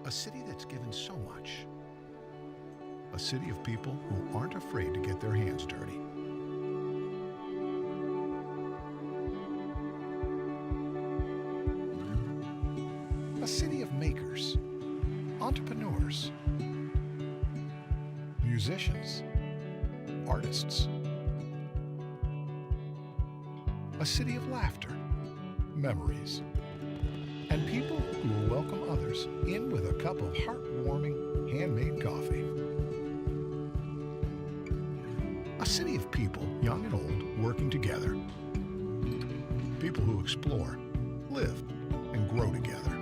A city that's given so much. A city of people who aren't afraid to get their hands dirty. A city of makers, entrepreneurs, musicians, artists. A city of laughter, memories, and people who will welcome others in with a cup of heartwarming handmade coffee. A city of people, young and old, working together. People who explore, live, and grow together.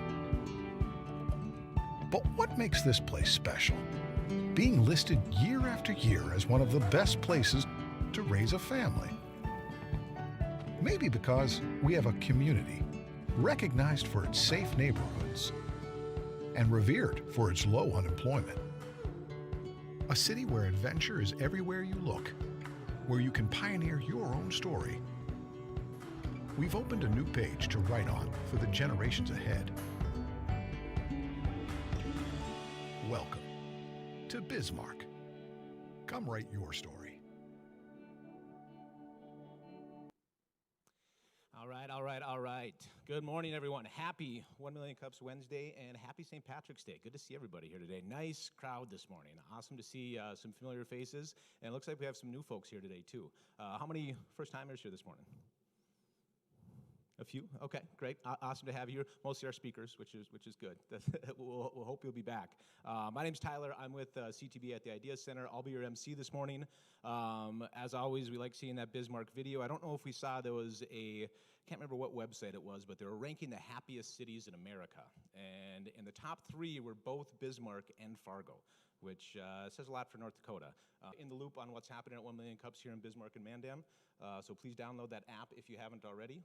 But what makes this place special? Being listed year after year as one of the best places to raise a family. Maybe because we have a community recognized for its safe neighborhoods and revered for its low unemployment. A city where adventure is everywhere you look, where you can pioneer your own story. We've opened a new page to write on for the generations ahead. Welcome to Bismarck. Come write your story. All right. Good morning, everyone. Happy 1 Million Cups Wednesday and happy St. Patrick's Day. Good to see everybody here today. Nice crowd this morning. Awesome to see some familiar faces. And it looks like we have some new folks here today, too. How many first-timers here this morning? A few? Okay, great. Awesome to have you here. Mostly our speakers, which is good. we'll hope you'll be back. My name's Tyler. I'm with CTB at the Ideas Center. I'll be your MC this morning. As always, we like seeing that Bismarck video. I don't know if we saw there was can't remember what website it was, but they were ranking the happiest cities in America. And in the top 3 were both Bismarck and Fargo, which says a lot for North Dakota. In the loop on what's happening at 1 Million Cups here in Bismarck and Mandan. So please download that app if you haven't already.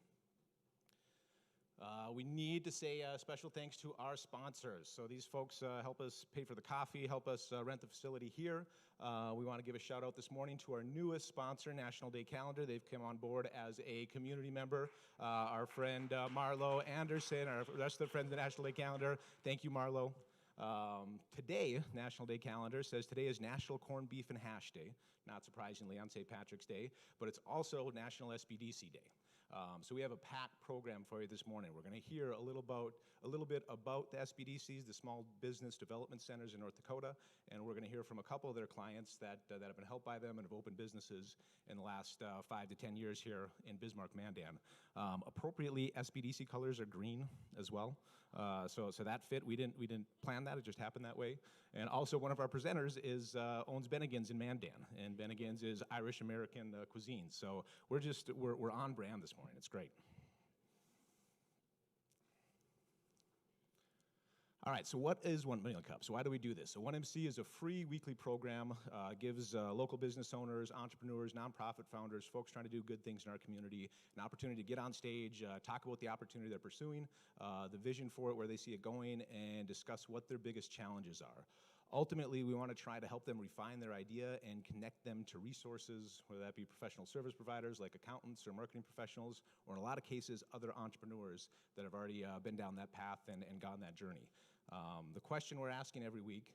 We need to say special thanks to our sponsors. So these folks help us pay for the coffee, help us rent the facility here. We want to give a shout out this morning to our newest sponsor, National Day Calendar. They've come on board as a community member. Our friend Marlo Anderson, our rest of the friends of the National Day Calendar. Thank you, Marlo. Today, National Day Calendar says today is National Corned Beef and Hash Day, not surprisingly on St. Patrick's Day, but it's also National SBDC Day. So we have a packed program for you this morning. We're going to hear a little bit about the SBDCs, the Small Business Development Centers in North Dakota, and we're going to hear from a couple of their clients that have been helped by them and have opened businesses in the last 5 to 10 years here in Bismarck, Mandan. Appropriately, SBDC colors are green as well. So that fit. We didn't plan that. It just happened that way. And also, one of our presenters owns Bennigan's in Mandan, and Bennigan's is Irish American cuisine. So we're on brand this morning. It's great. All right, so what is 1 Million Cups? Why do we do this? So 1MC is a free weekly program, gives local business owners, entrepreneurs, nonprofit founders, folks trying to do good things in our community, an opportunity to get on stage, talk about the opportunity they're pursuing, the vision for it, where they see it going, and discuss what their biggest challenges are. Ultimately, we want to try to help them refine their idea and connect them to resources, whether that be professional service providers like accountants or marketing professionals, or in a lot of cases, other entrepreneurs that have already been down that path and gone that journey. The question we're asking every week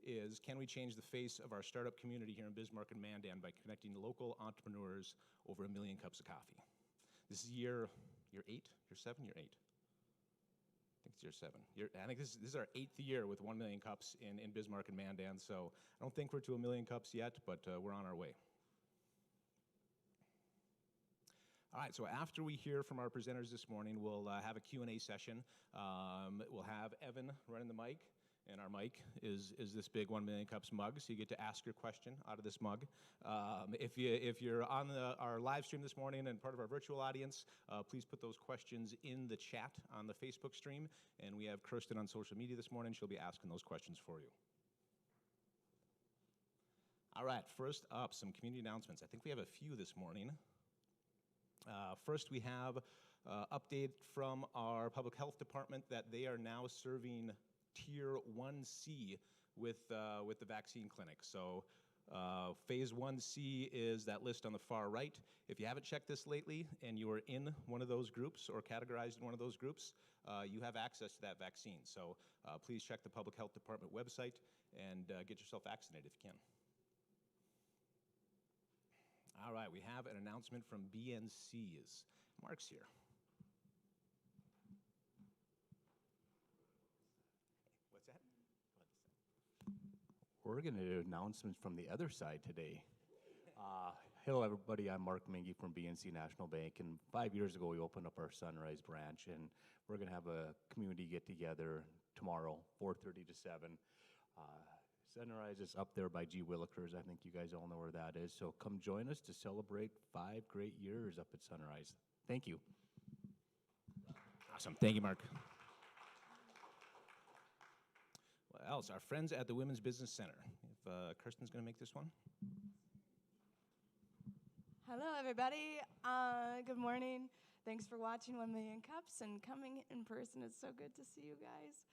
is, can we change the face of our startup community here in Bismarck and Mandan by connecting local entrepreneurs over 1 million cups of coffee? This is year 8, year 7, year 8. I think it's year 7. I think this is our 8th year with 1 million cups in Bismarck and Mandan, so I don't think we're to 1 million cups yet, but we're on our way. All right, so after we hear from our presenters this morning, we'll have a Q&A session. We'll have Evan running the mic, and our mic is this big 1 Million Cups mug, so you get to ask your question out of this mug. If you're on our live stream this morning and part of our virtual audience, please put those questions in the chat on the Facebook stream, and we have Kirsten on social media this morning. She'll be asking those questions for you. All right, first up, some community announcements. I think we have a few this morning. First, we have update from our public health department that they are now serving Tier 1C with the vaccine clinic. So Phase 1C is that list on the far right. If you haven't checked this lately and you are in one of those groups or categorized in one of those groups, you have access to that vaccine. So please check the Public Health Department website and get yourself vaccinated if you can. All right, we have an announcement from BNC's. Mark's here. What's that? We're going to do announcements from the other side today. Hello, everybody. I'm Mark Mingy from BNC National Bank, and 5 years ago we opened up our Sunrise branch, and we're going to have a community get-together tomorrow, 4:30 to 7. Sunrise is up there by G. Willikers. I think you guys all know where that is. So come join us to celebrate 5 great years up at Sunrise. Thank you. Awesome. Thank you, Mark. What else? Our friends at the Women's Business Center. If Kirsten's going to make this one. Hello, everybody. Good morning. Thanks for watching 1 Million Cups and coming in person. It's so good to see you guys.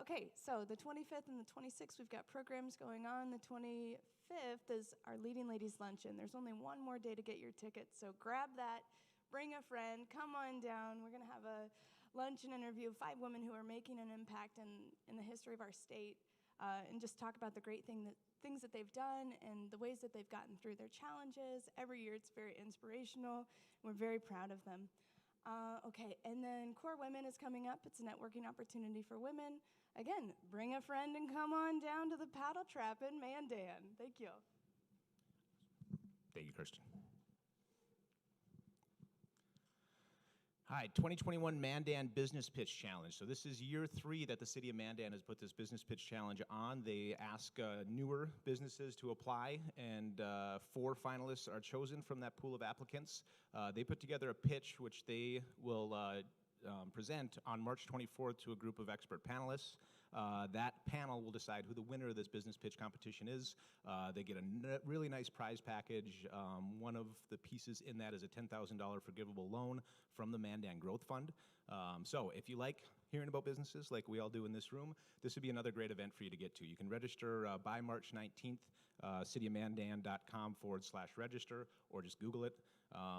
Okay, so the 25th and the 26th, we've got programs going on. The 25th is our Leading Ladies Luncheon. There's only one more day to get your tickets, so grab that, bring a friend, come on down. We're going to have a luncheon interview of 5 women who are making an impact in the history of our state, and just talk about the great things that they've done and the ways that they've gotten through their challenges. Every year it's very inspirational. We're very proud of them. Okay, and then Core Women is coming up. It's a networking opportunity for women. Again, bring a friend and come on down to the Paddle Trap in Mandan. Thank you. Thank you, Kirsten. Hi, 2021 Mandan Business Pitch Challenge. So this is year 3 that the city of Mandan has put this Business Pitch Challenge on. They ask newer businesses to apply, and 4 finalists are chosen from that pool of applicants. They put together a pitch which they will present on March 24th to a group of expert panelists. That panel will decide who the winner of this business pitch competition is. They get a really nice prize package. One of the pieces in that is a $10,000 forgivable loan from the Mandan Growth Fund. So if you like hearing about businesses like we all do in this room, this would be another great event for you to get to. You can register by March 19th, cityofmandan.com/register, or just Google it.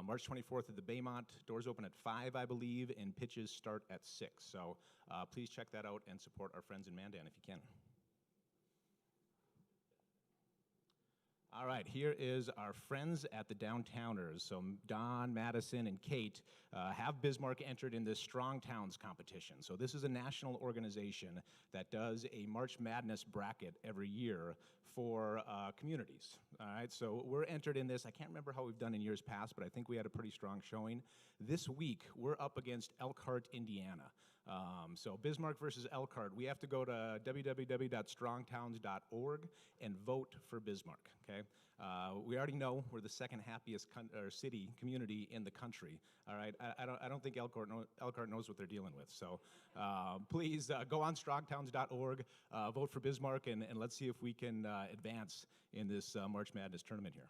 March 24th at the Baymont. Doors open at 5, I believe, and pitches start at 6. So please check that out and support our friends in Mandan if you can. All right, here is our friends at the Downtowners. So Don, Madison, and Kate have Bismarck entered in this Strong Towns competition. So this is a national organization that does a March Madness bracket every year for communities. All right, so we're entered in this. I can't remember how we've done in years past, but I think we had a pretty strong showing. This week, we're up against Elkhart, Indiana. So Bismarck versus Elkhart. We have to go to www.strongtowns.org and vote for Bismarck, okay? We already know we're the second happiest community in the country, all right? I don't think Elkhart knows what they're dealing with. So please go on strongtowns.org, vote for Bismarck, and let's see if we can advance in this March Madness tournament here.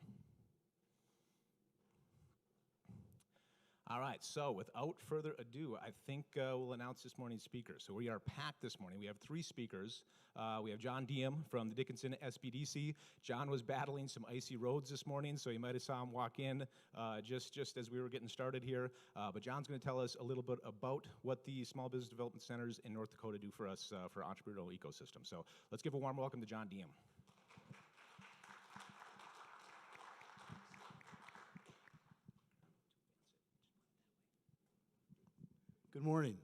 All right, so without further ado, I think we'll announce this morning's speakers. So we are packed this morning. We have 3 speakers. We have John Diem from the Dickinson SBDC. John was battling some icy roads this morning, so you might have saw him walk in just as we were getting started here. But John's going to tell us a little bit about what the small business development centers in North Dakota do for us for our entrepreneurial ecosystem. So let's give a warm welcome to John Diem. Good morning.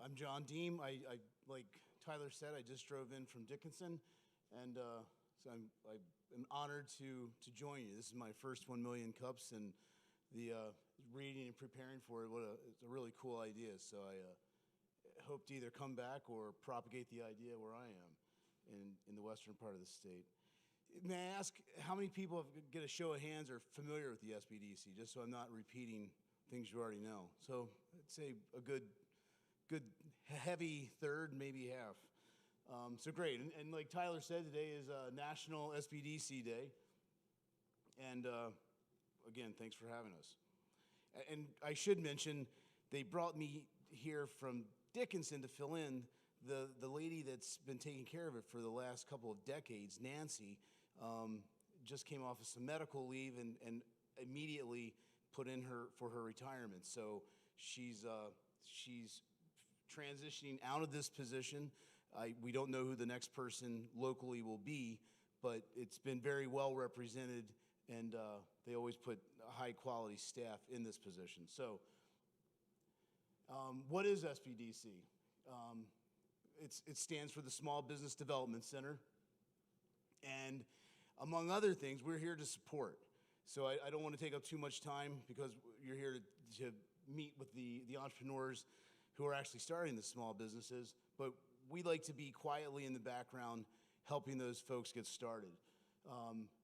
I'm John Diem. I like Tyler said, I just drove in from Dickinson, and so I'm honored to join you. This is my first 1 Million Cups, and the reading and preparing for it. It's a really cool idea. So I hope to either come back or propagate the idea where I am in the western part of the state. May I ask how many people, get a show of hands, are familiar with the SBDC, just so I'm not repeating things you already know. So I'd say a good heavy third, maybe half. So great, and like Tyler said, today is National SBDC Day. And again, thanks for having us. And I should mention, they brought me here from Dickinson to fill in the lady that's been taking care of it for the last couple of decades, Nancy, just came off of some medical leave and immediately put in for her retirement. So she's transitioning out of this position. We don't know who the next person locally will be, but it's been very well represented, and they always put high quality staff in this position. So what is SBDC? It stands for the Small Business Development Center. And among other things, we're here to support. So I don't want to take up too much time because you're here to meet with the entrepreneurs who are actually starting the small businesses. But we like to be quietly in the background helping those folks get started.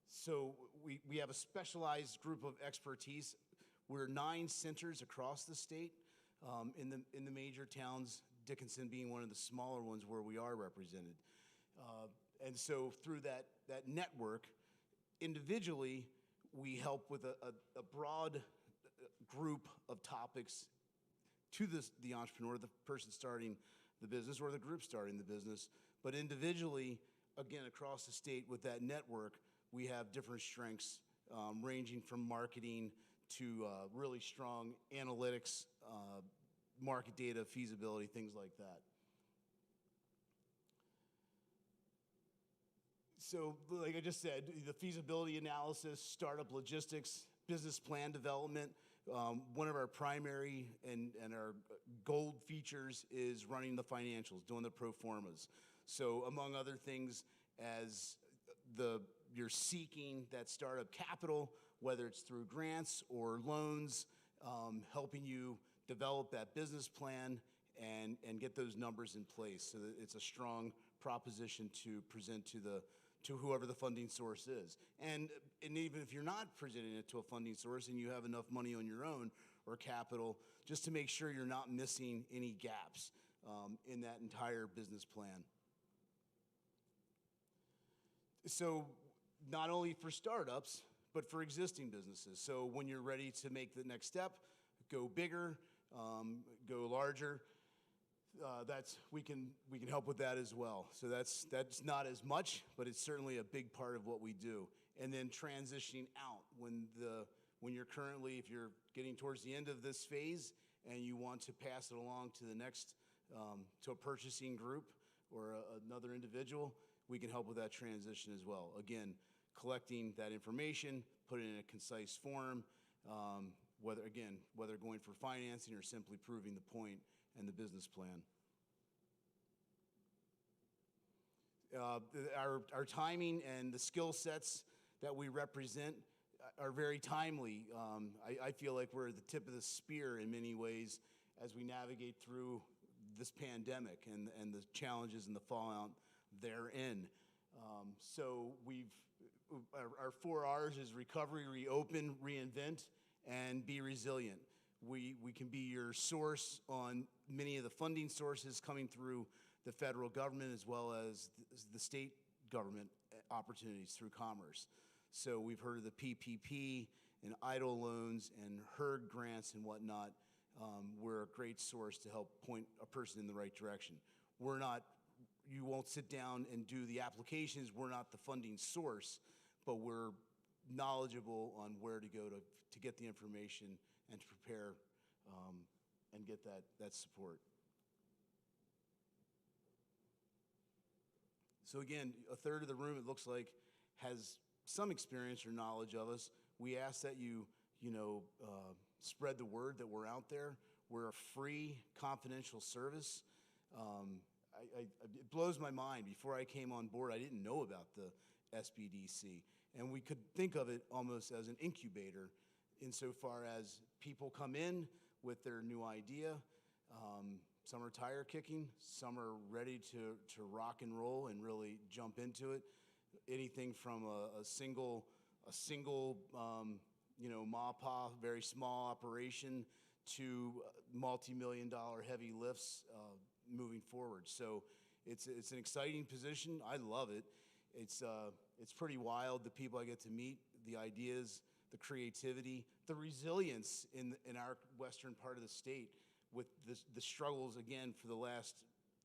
So we have a specialized group of expertise. We're 9 centers across the state in the major towns, Dickinson being one of the smaller ones where we are represented. And so through that network, individually, we help with a broad group of topics to the entrepreneur, the person starting the business, or the group starting the business. But individually, again, across the state with that network, we have different strengths ranging from marketing to really strong analytics, market data, feasibility, things like that. So, like I just said, the feasibility analysis, startup logistics, business plan development. One of our primary and our gold features is running the financials, doing the pro formas. So, among other things, as you're seeking that startup capital, whether it's through grants or loans, helping you develop that business plan and get those numbers in place so that it's a strong proposition to present to whoever the funding source is. And even if you're not presenting it to a funding source and you have enough money on your own or capital, just to make sure you're not missing any gaps in that entire business plan. So not only for startups, but for existing businesses. So when you're ready to make the next step, go bigger, go larger, we can help with that as well. So that's not as much, but it's certainly a big part of what we do. And then transitioning out when you're currently, if you're getting towards the end of this phase and you want to pass it along to the next, to a purchasing group or another individual, we can help with that transition as well. Again, collecting that information, put it in a concise form, whether going for financing or simply proving the point and the business plan. Our timing and the skill sets that we represent are very timely. I feel like we're at the tip of the spear in many ways as we navigate through this pandemic and the challenges and the fallout therein. So our 4 R's is recovery, reopen, reinvent, and be resilient. We can be your source on many of the funding sources coming through the federal government as well as the state government opportunities through commerce. So we've heard of the PPP and EIDL loans and HERD grants and whatnot. We're a great source to help point a person in the right direction. You won't sit down and do the applications. We're not the funding source, but we're knowledgeable on where to go to get the information and to prepare and get that support. So again, a third of the room, it looks like, has some experience or knowledge of us. We ask that you spread the word that we're out there. We're a free, confidential service. It blows my mind. Before I came on board, I didn't know about the SBDC. And we could think of it almost as an incubator insofar as people come in with their new idea. Some are tire kicking, some are ready to rock and roll and really jump into it. Anything from a single ma-pa, very small operation to multi-million-dollar heavy lifts moving forward. So it's an exciting position. I love it. It's pretty wild, the people I get to meet, the ideas, the creativity, the resilience in our western part of the state with the struggles, again, for the last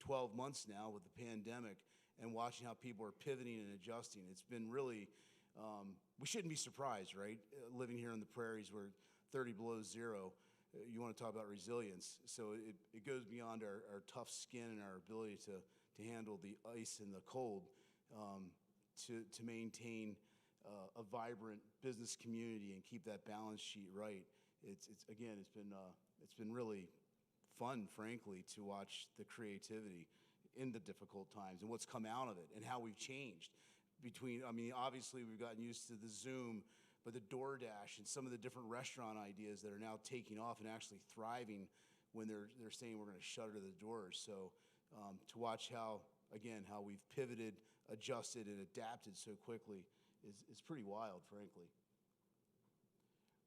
12 months now with the pandemic and watching how people are pivoting and adjusting. It's been really, we shouldn't be surprised, right? Living here in the prairies where 30 below zero, you want to talk about resilience. So it goes beyond our tough skin and our ability to handle the ice and the cold, to maintain a vibrant business community and keep that balance sheet right. It's been really fun, frankly, to watch the creativity in the difficult times and what's come out of it and how we've changed obviously we've gotten used to the Zoom, but the DoorDash and some of the different restaurant ideas that are now taking off and actually thriving when they're saying we're going to shutter the doors. So to watch how we've pivoted, adjusted, and adapted so quickly is pretty wild, frankly.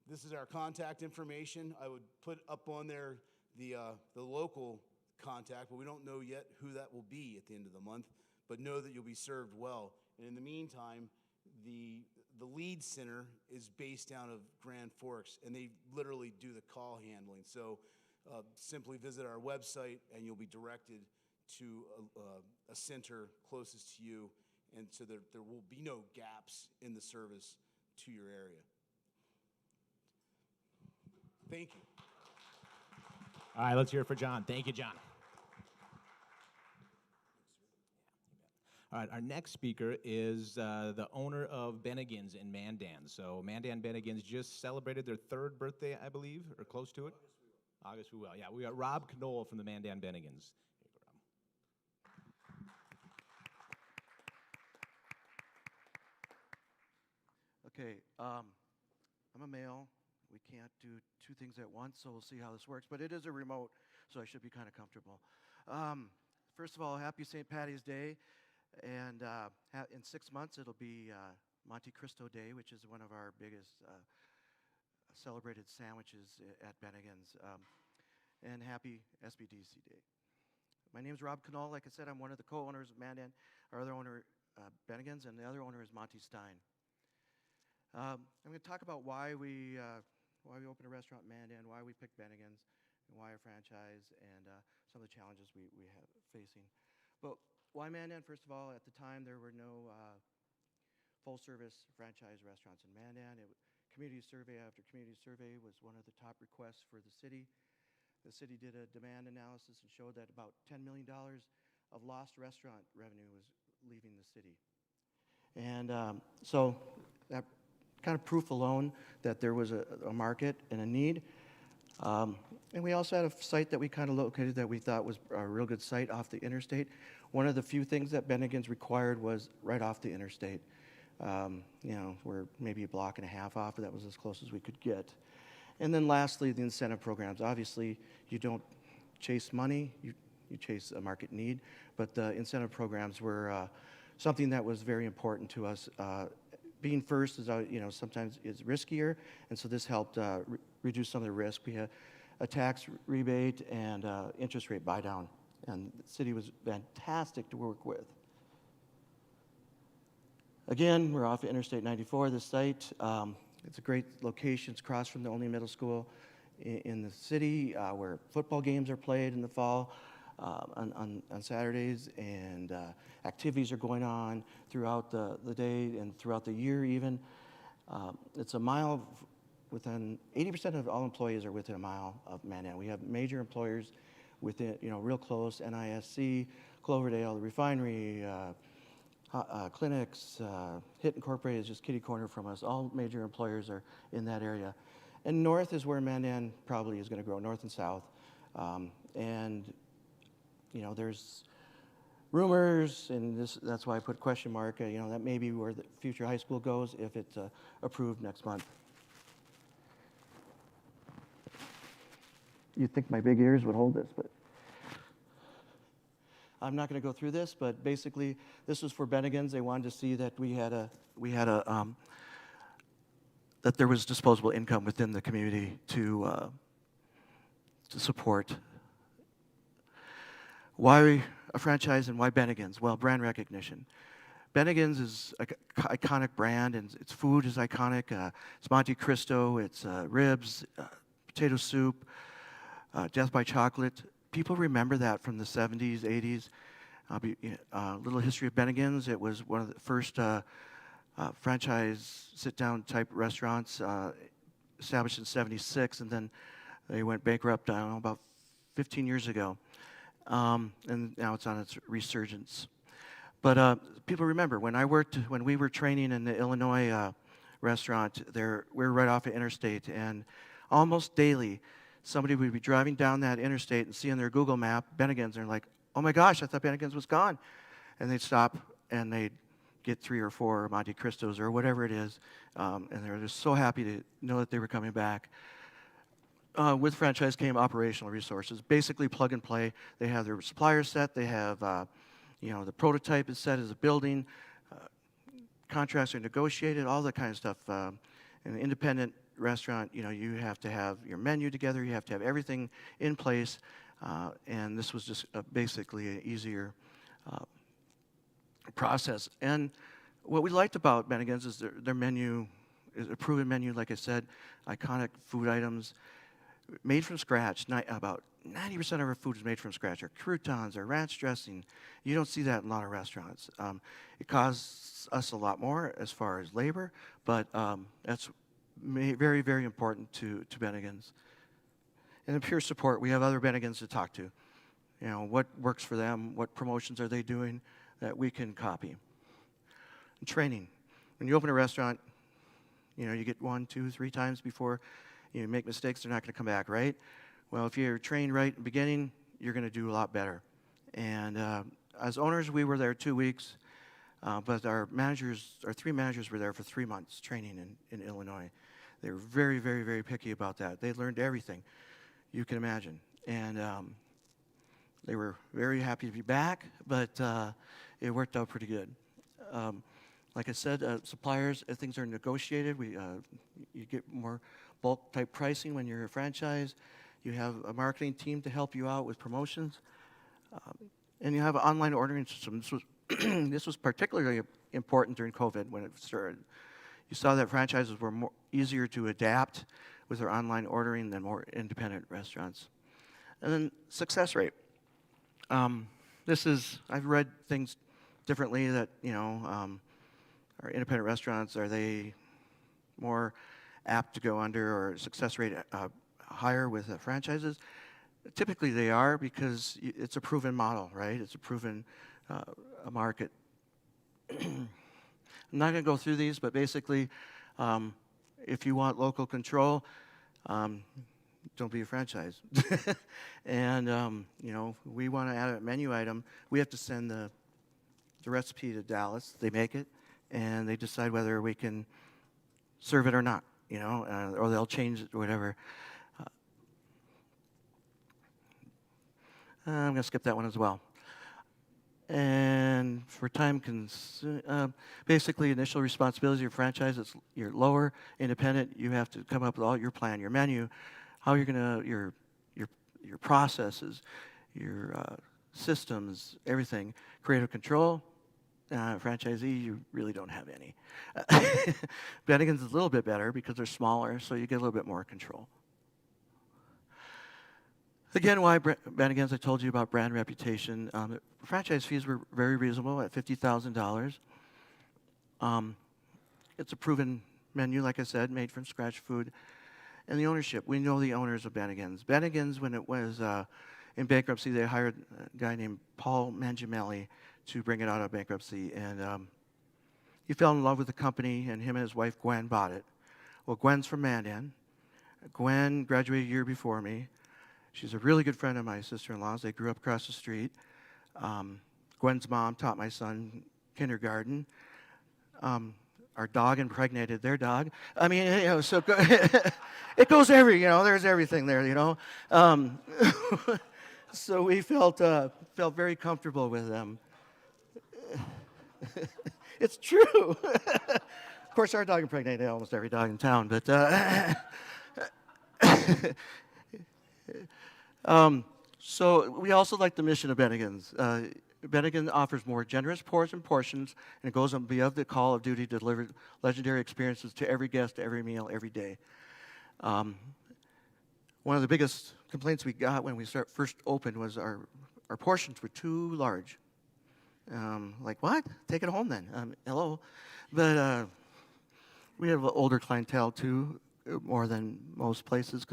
This is our contact information. I would put up on there the local contact, but we don't know yet who that will be at the end of the month, but know that you'll be served well. And in the meantime, the lead center is based down of Grand Forks, and they literally do the call handling. So simply visit our website, and you'll be directed to a center closest to you, and so there will be no gaps in the service to your area. Thank you. All right, let's hear it for John. Thank you, John. All right, our next speaker is the owner of Bennigan's in Mandan. So Mandan Bennigan's just celebrated their 3rd birthday, I believe, or close to it. August we will. Yeah, we got Rob Knoll from the Mandan Bennigan's. Okay, I'm a male. We can't do 2 things at once, so we'll see how this works. But it is a remote, so I should be kind of comfortable. First of all, happy St. Patty's Day. And in 6 months, it'll be Monte Cristo Day, which is one of our biggest celebrated sandwiches at Bennigan's. And happy SBDC Day. My name is Rob Knoll. Like I said, I'm one of the co-owners of Mandan. Our other owner, Bennigan's, and the other owner is Monty Stein. I'm going to talk about why we opened a restaurant in Mandan, why we picked Bennigan's, and why a franchise, and some of the challenges we have facing. But why Mandan? First of all, at the time there were no full-service franchise restaurants in Mandan. Community survey after community survey was one of the top requests for the city. The city did a demand analysis and showed that about $10 million of lost restaurant revenue was leaving the city. And so that kind of proof alone that there was a market and a need. And we also had a site that we kind of located that we thought was a real good site off the interstate. One of the few things that Bennigan's required was right off the interstate. We're maybe a block and a half off, but that was as close as we could get. And then lastly, the incentive programs. Obviously, you don't chase money, you chase a market need, but the incentive programs were something that was very important to us. Being first is, sometimes is riskier, and so this helped reduce some of the risk. We had a tax rebate and interest rate buy down, and the city was fantastic to work with. Again, we're off of Interstate 94, the site. It's a great location. It's across from the only middle school in the city where football games are played in the fall on Saturdays, and activities are going on throughout the day and throughout the year even. It's a mile within, 80% of all employees are within a mile of Mandan. We have major employers within, real close, NISC, Cloverdale, the refinery, clinics, HIT Incorporated is just kitty corner from us. All major employers are in that area. And north is where Mandan probably is going to grow, north and south. There's rumors, and that's why I put question mark, that may be where the future high school goes if it's approved next month. You'd think my big ears would hold this, but I'm not going to go through this, but basically this was for Bennigan's. They wanted to see that that there was disposable income within the community to support. Why a franchise and why Bennigan's? Well, brand recognition. Bennigan's is an iconic brand, and its food is iconic. It's Monte Cristo, it's ribs, potato soup, death by chocolate. people remember that from the 70s, 80s. Little history of Bennigan's. It was one of the first franchise sit-down type restaurants established in '76, and then they went bankrupt, I don't know, about 15 years ago. And now it's on its resurgence. But people remember, when we were training in the Illinois restaurant, we were right off an interstate, and almost daily, somebody would be driving down that interstate and see on their Google map Bennigan's, and they're like, oh my gosh, I thought Bennigan's was gone. And they'd stop, and they'd get 3 or 4 Monte Cristos or whatever it is, and they were just so happy to know that they were coming back. With franchise came operational resources, basically plug and play. They have their supplier set, they have, the prototype is set as a building, contracts are negotiated, all that kind of stuff. In an independent restaurant, you have to have your menu together, you have to have everything in place, and this was just basically an easier process. And what we liked about Bennigan's is their menu is a proven menu, like I said, iconic food items made from scratch. About 90% of our food is made from scratch. Our croutons, our ranch dressing, you don't see that in a lot of restaurants. It costs us a lot more as far as labor, but that's very, very important to Bennigan's. And in peer support, we have other Bennigan's to talk to. What works for them, what promotions are they doing that we can copy. And training. When you open a restaurant, you get 1, 2, 3 times before you make mistakes, they're not going to come back, right? Well, if you're trained right in the beginning, you're going to do a lot better. And as owners, we were there 2 weeks, but our 3 managers were there for 3 months training in Illinois. They were very, very, very picky about that. They learned everything you can imagine. And they were very happy to be back, but it worked out pretty good. Like I said, suppliers, things are negotiated. You get more bulk type pricing when you're a franchise. You have a marketing team to help you out with promotions. And you have an online ordering system. This was particularly important during COVID when it started. You saw that franchises were easier to adapt with their online ordering than more independent restaurants. And then success rate. I've read things differently that, our independent restaurants, are they more apt to go under or success rate higher with franchises? Typically they are, because it's a proven model, right? It's a proven market. I'm not going to go through these, but basically, if you want local control, don't be a franchise. And, we want to add a menu item. We have to send the recipe to Dallas. They make it, and they decide whether we can serve it or not, or they'll change it or whatever. I'm going to skip that one as well. And for time basically initial responsibility of franchise, you're lower, independent. You have to come up with all your plan, your menu, how you're going to, your processes, your systems, everything. Creative control. Franchisee, you really don't have any. Bennigan's is a little bit better because they're smaller, so you get a little bit more control. Again, why Bennigan's? I told you about brand reputation. Franchise fees were very reasonable at $50,000. It's a proven menu, like I said, made from scratch food. And the ownership, we know the owners of Bennigan's. Bennigan's, when it was in bankruptcy, they hired a guy named Paul Mangiamelli to bring it out of bankruptcy. And he fell in love with the company, and him and his wife, Gwen, bought it. Well, Gwen's from Mandan. Gwen graduated a year before me. She's a really good friend of my sister-in-law's. They grew up across the street. Gwen's mom taught my son kindergarten. Our dog impregnated their dog. I mean, so it goes there's everything there, So we felt very comfortable with them. It's true. Of course, our dog impregnated almost every dog in town, but so we also like the mission of Bennigan's. Bennigan offers more generous pours and portions, and it goes beyond the call of duty to deliver legendary experiences to every guest, every meal, every day. One one of the biggest complaints we got when we first opened was our portions were too large. Like, what? Take it home then. Hello. But we have an older clientele too, more than most places.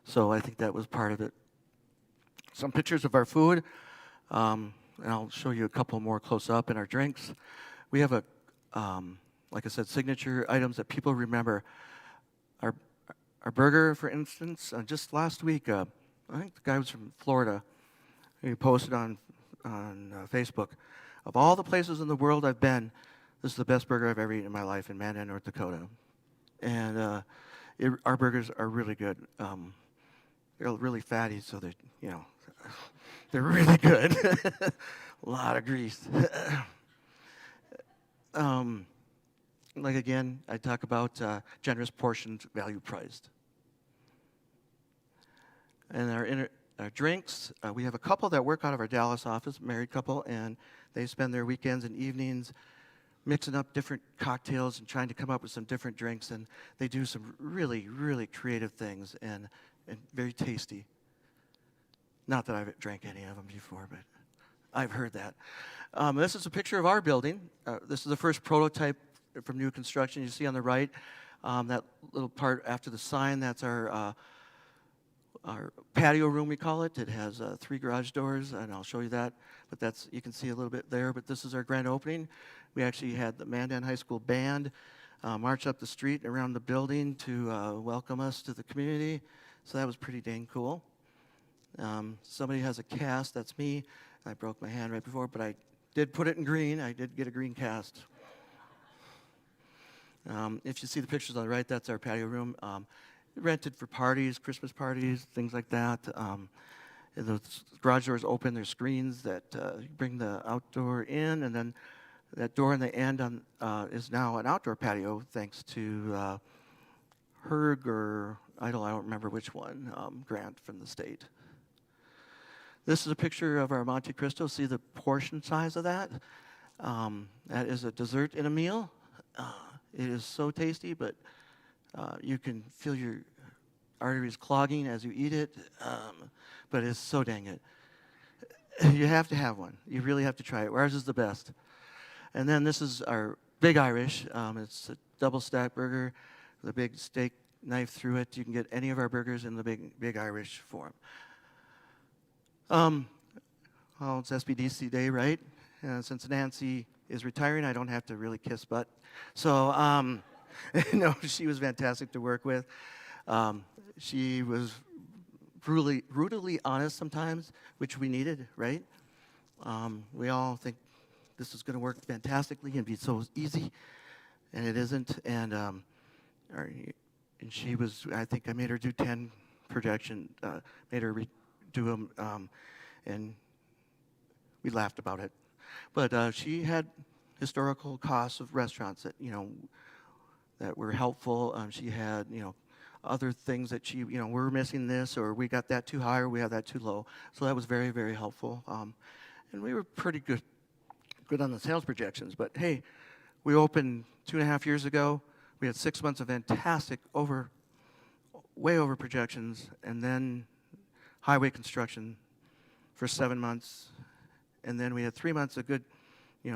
So I think that was part of it. Some pictures of our food, and I'll show you a couple more close up in our drinks. We have like I said, signature items that people remember. Our burger, for instance, just last week, I think the guy was from Florida. He posted on Facebook, of all the places in the world I've been, this is the best burger I've ever eaten in my life in Mandan, North Dakota. And our burgers are really good. They're really fatty, so they're really good. A lot of grease. Like again, I talk about generous portions, value priced. And our drinks, we have a couple that work out of our Dallas office, married couple, and they spend their weekends and evenings mixing up different cocktails and trying to come up with some different drinks, and they do some really, really creative things and very tasty. Not that I've drank any of them before, but I've heard that. This is a picture of our building. This is the first prototype from new construction. You see on the right, that little part after the sign, that's our patio room, we call it. It has 3 garage doors, and I'll show you that. But you can see a little bit there, but this is our grand opening. We actually had the Mandan High School band march up the street around the building to welcome us to the community. So that was pretty dang cool. Somebody has a cast, that's me. I broke my hand right before, but I did put it in green. I did get a green cast. If you see the pictures on the right, that's our patio room. Rented for parties, Christmas parties, things like that. And the garage doors open, there's screens that bring the outdoor in, and then that door in the end is now an outdoor patio thanks to HERG or IDLE, I don't remember which one, grant from the state. This is a picture of our Monte Cristo. See the portion size of that? That is a dessert in a meal. It is so tasty, but you can feel your arteries clogging as you eat it, but it's so dang good. You have to have one. You really have to try it. Ours is the best. And then this is our Big Irish. It's a double stack burger with a big steak knife through it. You can get any of our burgers in the Big Irish form. Well, it's SBDC day, right? Since Nancy is retiring, I don't have to really kiss butt. So, no, she was fantastic to work with. She was brutally honest sometimes, which we needed, right? We all think this is going to work fantastically and be so easy, and it isn't. And she was, I think I made her do 10 projection, made her do them, and we laughed about it. But she had historical costs of restaurants that, that were helpful. She had, other things that she, we're missing this, or we got that too high, or we have that too low. So that was very, very helpful. And we were pretty good on the sales projections. But hey, we opened 2.5 years ago. We had 6 months of fantastic way over projections, and then highway construction for 7 months. And then we had 3 months of good,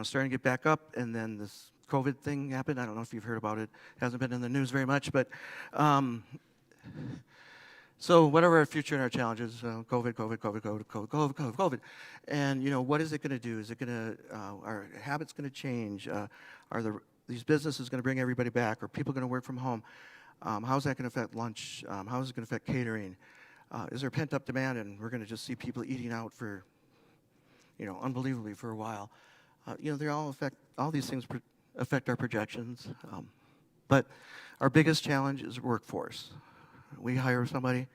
starting to get back up, and then this COVID thing happened. I don't know if you've heard about it. It hasn't been in the news very much, but so whatever our future and our challenges, COVID. And, what is it going to do? Is it going to, are habits going to change? Are these businesses going to bring everybody back? Are people going to work from home? How's that going to affect lunch? How is it going to affect catering? Is there pent-up demand, and we're going to just see people eating out for, unbelievably for a while? They all these things affect our projections. But our biggest challenge is workforce. We hire somebody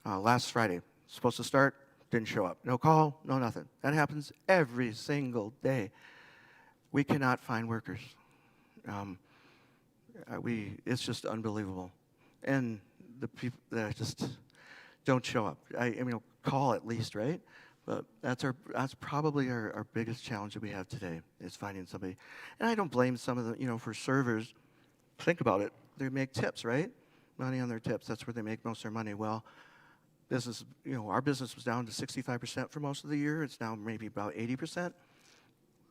last Friday, supposed to start, didn't show up. No call, no nothing. That happens every single day. We cannot find workers. It's just unbelievable. And the people that just don't show up. Call at least, right? But that's probably our biggest challenge that we have today, is finding somebody. And I don't blame some of the, for servers, think about it. They make tips, right? money on their tips. That's where they make most of their money. Well, business, our business was down to 65% for most of the year. It's now maybe about 80%.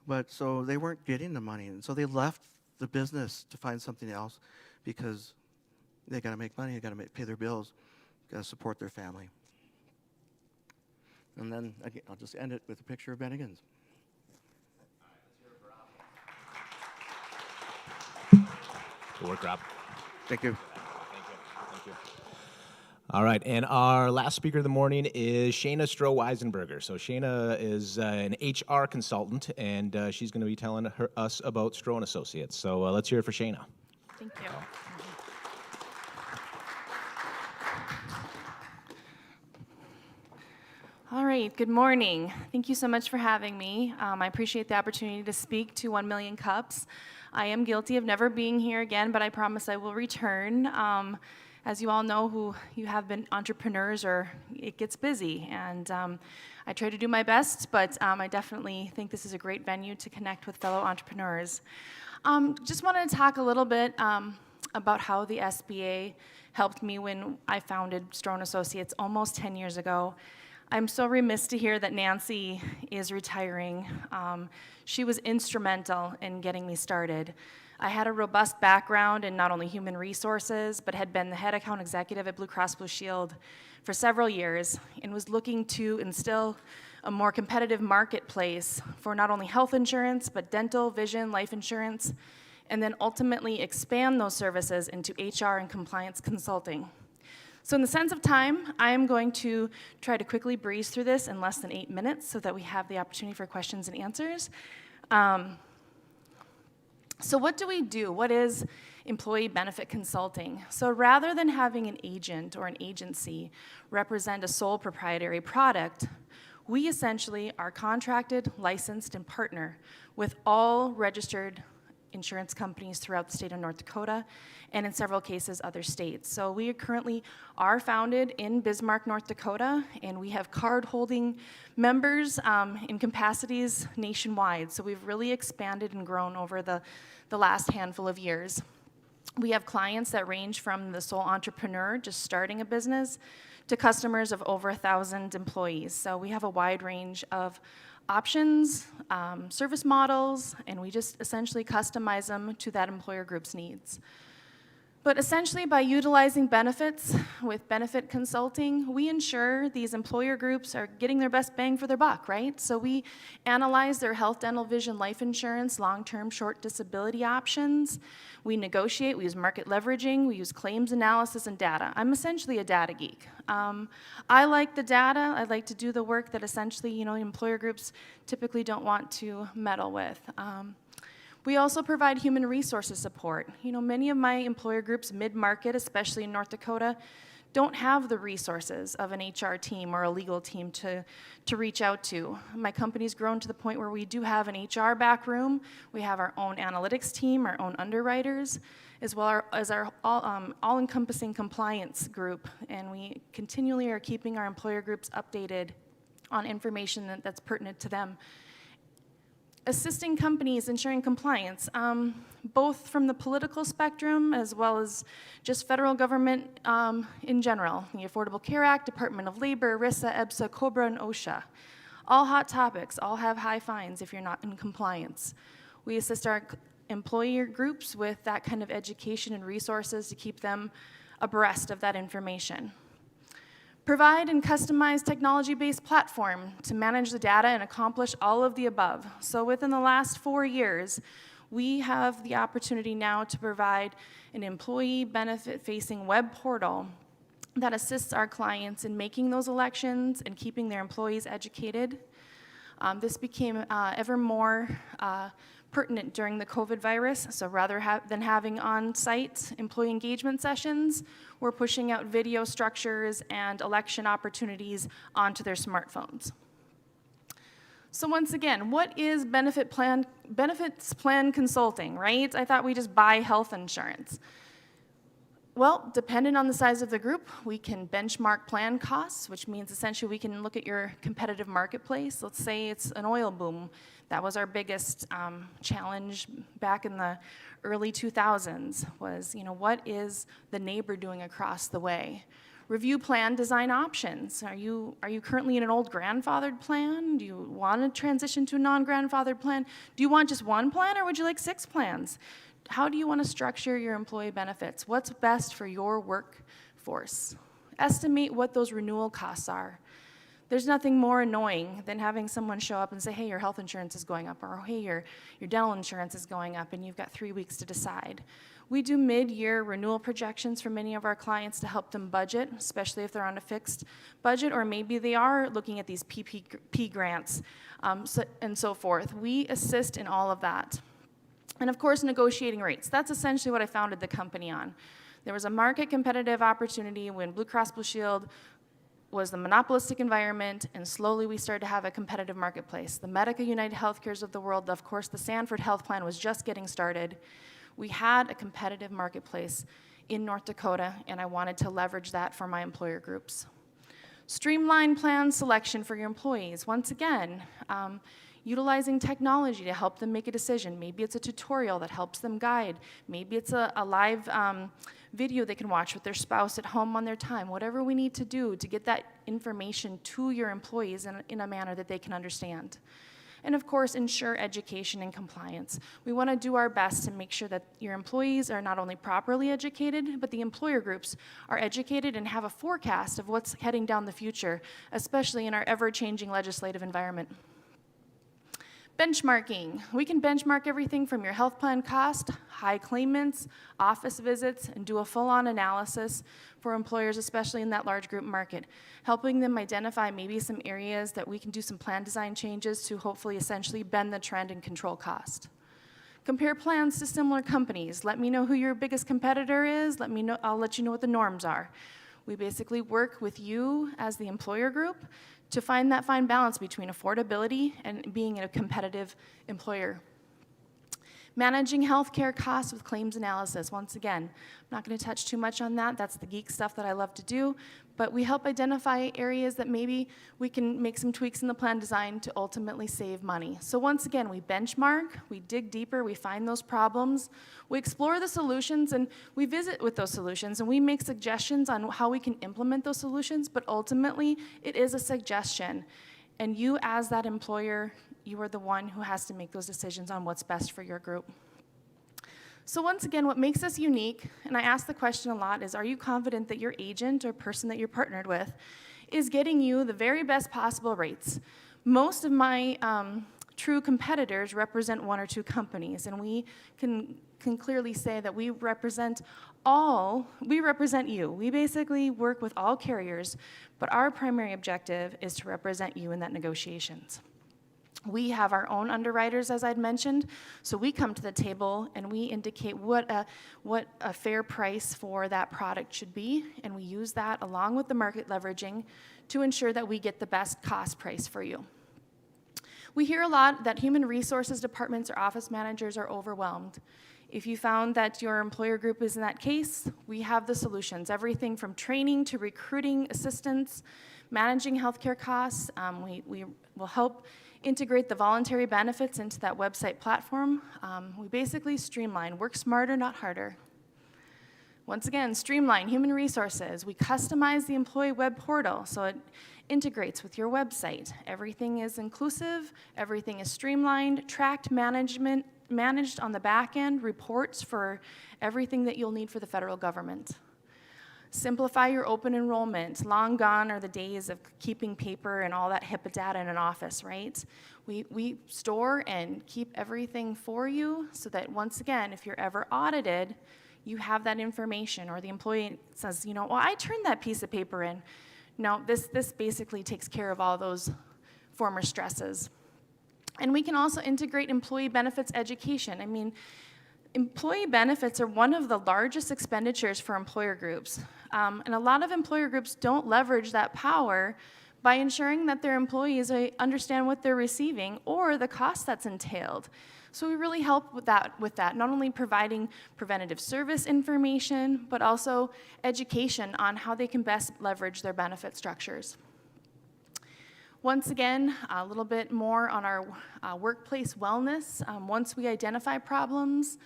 But so they weren't getting the money, and so they left the business to find something else because they got to make money, they got to pay their bills, got to support their family. And then again, I'll just end it with a picture of Bennigan's. Good work, Rob. Thank you. Thank you. All right, and our last speaker of the morning is Sheyna Stroh-Wiesenberger. So Sheyna is an HR consultant, and she's going to be telling us about Stroh & Associates. So let's hear it for Sheyna. Thank you. All right, good morning. Thank you so much for having me. I appreciate the opportunity to speak to 1 Million Cups. I am guilty of never being here again, but I promise I will return. As you all know who you have been entrepreneurs, or it gets busy, and I try to do my best, but I definitely think this is a great venue to connect with fellow entrepreneurs. Just wanted to talk a little bit about how the SBA helped me when I founded Stroh & Associates almost 10 years ago. I'm so remiss to hear that Nancy is retiring. She was instrumental in getting me started. I had a robust background in not only human resources, but had been the head account executive at Blue Cross Blue Shield for several years and was looking to instill a more competitive marketplace for not only health insurance, but dental, vision, life insurance, and then ultimately expand those services into HR and compliance consulting. So in the sense of time, I am going to try to quickly breeze through this in less than 8 minutes so that we have the opportunity for questions and answers. So what do we do? What is employee benefit consulting? So rather than having an agent or an agency represent a sole proprietary product, we essentially are contracted, licensed, and partner with all registered insurance companies throughout the state of North Dakota, and in several cases, other states. So we currently are founded in Bismarck, North Dakota, and we have card-holding members in capacities nationwide. So we've really expanded and grown over the last handful of years. We have clients that range from the sole entrepreneur just starting a business to customers of over 1,000 employees. So we have a wide range of options, service models, and we just essentially customize them to that employer group's needs. But essentially, by utilizing benefits with benefit consulting, we ensure these employer groups are getting their best bang for their buck, right? So we analyze their health, dental, vision, life insurance, long-term, short disability options. We negotiate, we use market leveraging, we use claims analysis and data. I'm essentially a data geek. I like the data. I like to do the work that essentially, employer groups typically don't want to meddle with. We also provide human resources support. Many of my employer groups, mid-market, especially in North Dakota, don't have the resources of an HR team or a legal team to reach out to. My company's grown to the point where we do have an HR back room. We have our own analytics team, our own underwriters, as well as our all-encompassing compliance group. And we continually are keeping our employer groups updated on information that's pertinent to them. Assisting companies ensuring compliance, both from the political spectrum as well as just federal government in general. The Affordable Care Act, Department of Labor, ERISA, EBSA, COBRA, and OSHA. All hot topics, all have high fines if you're not in compliance. We assist our employer groups with that kind of education and resources to keep them abreast of that information. Provide and customize technology-based platform to manage the data and accomplish all of the above. So within the last 4 years, we have the opportunity now to provide an employee benefit-facing web portal that assists our clients in making those elections and keeping their employees educated. This became ever more pertinent during the COVID virus, so rather than having on-site employee engagement sessions, we're pushing out video structures and election opportunities onto their smartphones. So once again, what is benefits plan consulting, right? I thought we just buy health insurance. Well, depending on the size of the group, we can benchmark plan costs, which means essentially we can look at your competitive marketplace. Let's say it's an oil boom. That was our biggest challenge back in the early 2000s was, what is the neighbor doing across the way? Review plan design options. Are you currently in an old grandfathered plan? Do you want to transition to a non-grandfathered plan? Do you want just one plan, or would you like 6 plans? How do you want to structure your employee benefits? What's best for your workforce? Estimate what those renewal costs are. There's nothing more annoying than having someone show up and say, hey, your health insurance is going up, or hey, your dental insurance is going up, and you've got 3 weeks to decide. We do mid-year renewal projections for many of our clients to help them budget, especially if they're on a fixed budget, or maybe they are looking at these PPP grants and so forth. We assist in all of that. And of course, negotiating rates. That's essentially what I founded the company on. There was a market competitive opportunity when Blue Cross Blue Shield was the monopolistic environment, and slowly we started to have a competitive marketplace. The Medica United Healthcares of the world, of course, the Sanford Health Plan was just getting started. We had a competitive marketplace in North Dakota, and I wanted to leverage that for my employer groups. Streamline plan selection for your employees. Once again, utilizing technology to help them make a decision. Maybe it's a tutorial that helps them guide. Maybe it's a live video they can watch with their spouse at home on their time. Whatever we need to do to get that information to your employees in a manner that they can understand. And of course, ensure education and compliance. We want to do our best to make sure that your employees are not only properly educated, but the employer groups are educated and have a forecast of what's heading down the future, especially in our ever-changing legislative environment. Benchmarking. We can benchmark everything from your health plan cost, high claimants, office visits, and do a full-on analysis for employers, especially in that large group market, helping them identify maybe some areas that we can do some plan design changes to hopefully essentially bend the trend and control cost. Compare plans to similar companies. Let me know who your biggest competitor is. I'll let you know what the norms are. We basically work with you as the employer group to find that fine balance between affordability and being a competitive employer. Managing healthcare costs with claims analysis. Once again, I'm not going to touch too much on that. That's the geek stuff that I love to do. But we help identify areas that maybe we can make some tweaks in the plan design to ultimately save money. So once again, we benchmark, we dig deeper, we find those problems, we explore the solutions, and we visit with those solutions, and we make suggestions on how we can implement those solutions, but ultimately, it is a suggestion. And you, as that employer, you are the one who has to make those decisions on what's best for your group. So once again, what makes us unique, and I ask the question a lot, is are you confident that your agent or person that you're partnered with is getting you the very best possible rates? Most of my true competitors represent 1 or 2 companies, and we can clearly say that we represent you. We basically work with all carriers, but our primary objective is to represent you in that negotiations. We have our own underwriters, as I'd mentioned, so we come to the table and we indicate what a fair price for that product should be, and we use that along with the market leveraging to ensure that we get the best cost price for you. We hear a lot that human resources departments or office managers are overwhelmed. If you found that your employer group is in that case, we have the solutions, everything from training to recruiting assistance, managing healthcare costs. We will help integrate the voluntary benefits into that website platform. We basically streamline, work smarter, not harder. Once again, streamline human resources. We customize the employee web portal so it integrates with your website. Everything is inclusive, everything is streamlined, tracked managed on the back end, reports for everything that you'll need for the federal government. Simplify your open enrollment. Long gone are the days of keeping paper and all that HIPAA data in an office, right? We store and keep everything for you so that once again, if you're ever audited, you have that information, or the employee says, well, I turned that piece of paper in. No, this basically takes care of all those former stresses. And we can also integrate employee benefits education. Employee benefits are one of the largest expenditures for employer groups. And a lot of employer groups don't leverage that power by ensuring that their employees understand what they're receiving or the cost that's entailed. So we really help with that, not only providing preventative service information, but also education on how they can best leverage their benefit structures. Once again, a little bit more on our workplace wellness. Once we identify problems,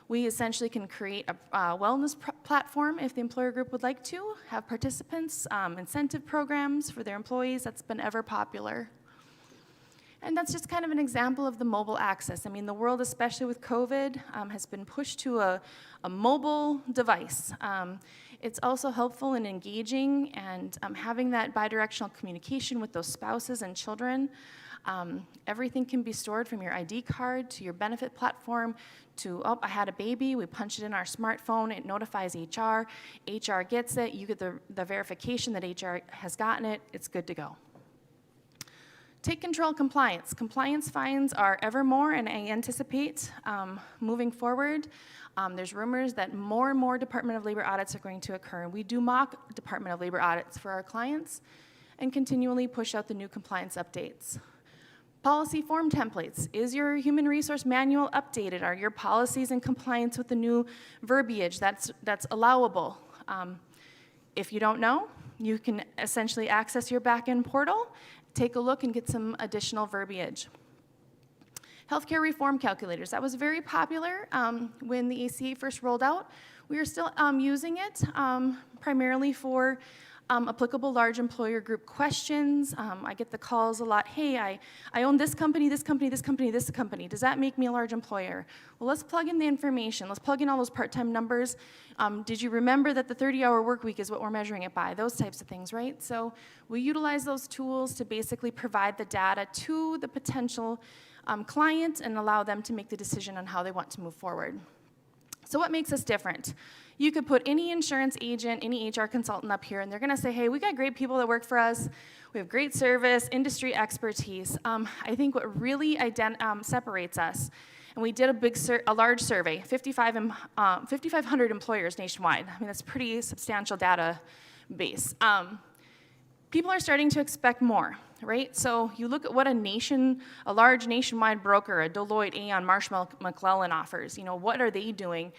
we essentially can create a wellness platform if the employer group would like to, have participants, incentive programs for their employees. That's been ever popular. And that's just kind of an example of the mobile access. I mean, the world, especially with COVID, has been pushed to a mobile device. It's also helpful in engaging and having that bidirectional communication with those spouses and children. Everything can be stored from your ID card to your benefit platform to, oh, I had a baby, we punch it in our smartphone, it notifies HR, HR gets it, you get the verification that HR has gotten it, it's good to go. Take control compliance. Compliance fines are ever more, and I anticipate moving forward. There's rumors that more and more Department of Labor audits are going to occur. We do mock Department of Labor audits for our clients and continually push out the new compliance updates. Policy form templates. Is your human resource manual updated? Are your policies in compliance with the new verbiage that's allowable? If you don't know, you can essentially access your back-end portal, take a look and get some additional verbiage. Healthcare reform calculators. That was very popular when the ACA first rolled out. We are still using it primarily for applicable large employer group questions. I get the calls a lot, hey, I own this company, this company, this company, this company. Does that make me a large employer? Well, let's plug in the information. Let's plug in all those part-time numbers. Did you remember that the 30-hour work week is what we're measuring it by? Those types of things, right? So we utilize those tools to basically provide the data to the potential client and allow them to make the decision on how they want to move forward. So what makes us different? You could put any insurance agent, any HR consultant up here, and they're gonna say, hey, we got great people that work for us, we have great service, industry expertise. I think what really separates us, and we did a large survey, 5,500 employers nationwide. I mean, that's pretty substantial database. People are starting to expect more, right? So you look at what a large nationwide broker, a Deloitte, Aon, Marsh McLellan offers. You know, what are they doing?